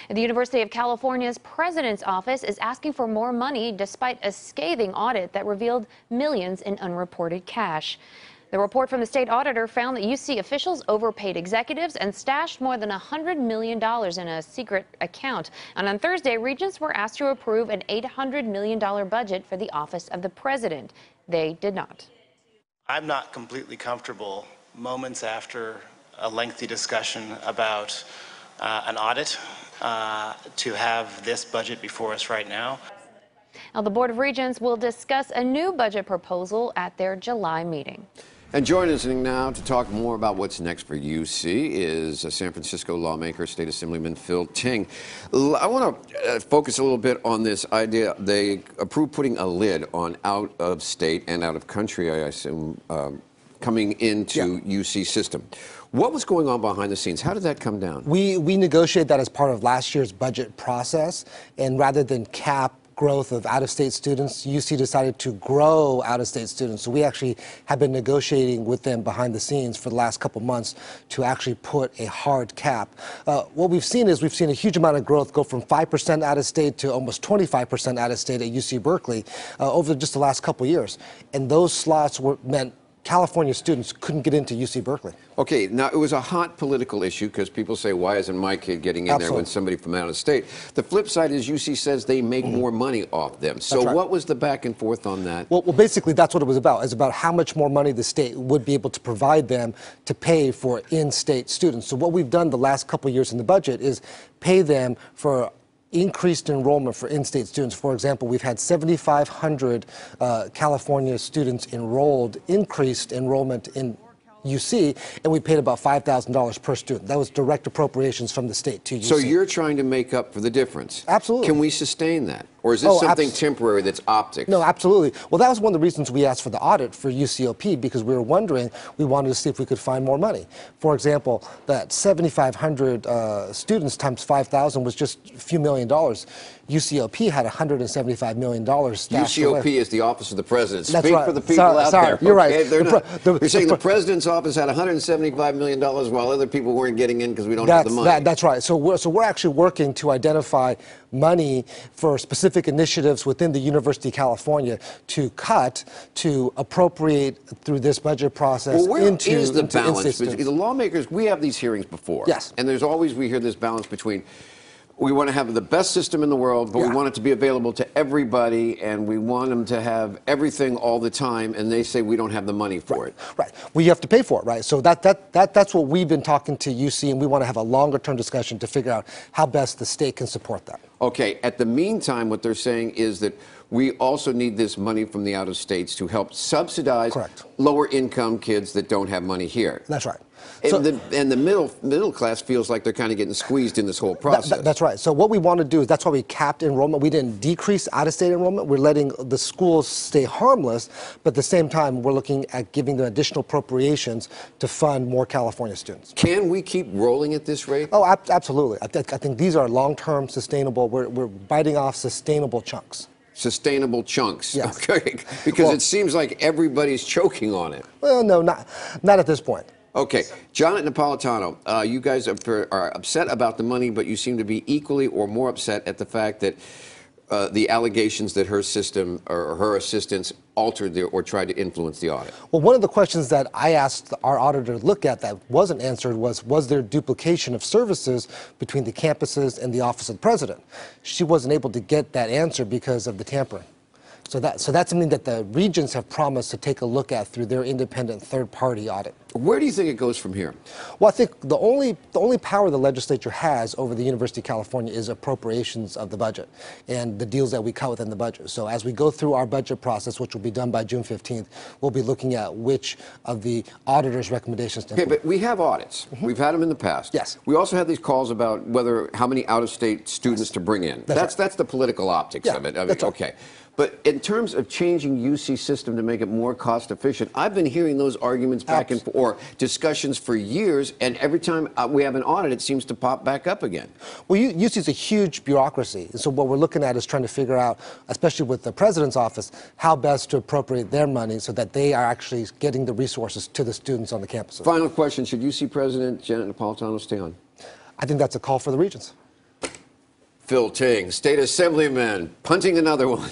The University of California's president's office is asking for more money despite a scathing audit that revealed millions in unreported cash. The report from the state auditor found that UC officials overpaid executives and stashed more than $100 million in a secret account. And on Thursday, Regents were asked to approve an $800 million budget for the office of the president. They did not. I'm not completely comfortable moments after a lengthy discussion about an audit to have this budget before us right now. Now, the Board of Regents will discuss a new budget proposal at their July meeting. And joining us now to talk more about what's next for UC is a San Francisco lawmaker, State Assemblyman Phil Ting. I want to focus a little bit on this idea. They approved putting a lid on out-of-state and out-of-country, I assume, coming into UC system. What was going on behind the scenes? How did that come down? We negotiated that as part of last year's budget process, and rather than cap growth of out-of-state students, UC decided to grow out-of-state students. So we actually have been negotiating with them behind the scenes for the last couple months to actually put a hard cap. What we've seen is a huge amount of growth go from 5% out-of-state to almost 25% out-of-state at UC Berkeley over just the last couple years. And those slots meant California students couldn't get into UC Berkeley. Okay, now it was a hot political issue because people say, why isn't my kid getting in there when somebody from out of state? The flip side is UC says they make more money off them. So what was the back and forth on that? Well, basically that's what it was about. It's about how much more money the state would be able to provide them to pay for in-state students. So what we've done the last couple of years in the budget is pay them for increased enrollment for in-state students. For example, we've had 7,500 California students increased enrollment in UC, and we paid about $5,000 per student. That was direct appropriations from the state to UC. So you're trying to make up for the difference? Absolutely. Can we sustain that? Or is this something temporary that's optics? No, absolutely. Well, that was one of the reasons we asked for the audit for UCOP, because we wanted to see if we could find more money. For example, that 7,500 students times 5,000 was just a few million dollars. UCOP had $175 million stashed UCOP away. is the Office of the President. That's Speak right. for the people out there. You're right. You're saying the President's office had $175 million while other people weren't getting in because we don't have the money. That's right. So we're actually working to identify money for specific initiatives within the University of California to appropriate through this budget process. Well, where into is the balance? Into the lawmakers, we have these hearings before. Yes. And there's always, we hear this balance between, we want to have the best system in the world, but we want it to be available to everybody, and we want them to have everything all the time, and they say we don't have the money for it. Right. Well, you have to pay for it, right? So that's what we've been talking to UC, and we want to have a longer-term discussion to figure out how best the state can support that. Okay. At the meantime, what they're saying is that we also need this money from the out-of-states to help subsidize lower-income kids that don't have money here. That's right. And the middle class feels like they're kind of getting squeezed in this whole process. That's right. So what we want to do is, that's why we capped enrollment. We didn't decrease out-of-state enrollment. We're letting the schools stay harmless, but at the same time, we're looking at giving them additional appropriations to fund more California students. Can we keep rolling at this rate? Oh, absolutely. I think these are long-term sustainable. We're biting off sustainable chunks. Sustainable chunks. Yes. Okay. Because it seems like everybody's choking on it. Well, no, not at this point. Okay. Janet Napolitano, you guys are upset about the money, but you seem to be equally or more upset at the fact that the allegations that her system or her assistants altered or tried to influence the audit. Well, one of the questions that I asked our auditor to look at that wasn't answered was there duplication of services between the campuses and the Office of the President? She wasn't able to get that answer because of the tampering. So that's something that the Regents have promised to take a look at through their independent third-party audit. Where do you think it goes from here? Well, I think the only power the legislature has over the University of California is appropriations of the budget and the deals that we cut within the budget. So as we go through our budget process, which will be done by June 15th, we'll be looking at which of the auditor's recommendations to implement. Okay, but we have audits. We've had them in the past. Yes. We also have these calls about how many out-of-state students to bring in. That's the political optics of it. I mean, okay. But in terms of changing UC system to make it more cost efficient, I've been hearing those arguments back and forth, or discussions for years, and every time we have an audit, it seems to pop back up again. Well, UC is a huge bureaucracy, and so what we're looking at is trying to figure out, especially with the President's office, how best to appropriate their money so that they are actually getting the resources to the students on the campuses. Final question, should UC President Janet Napolitano stay on? I think that's a call for the Regents. Phil Ting, State Assemblyman, punting another one.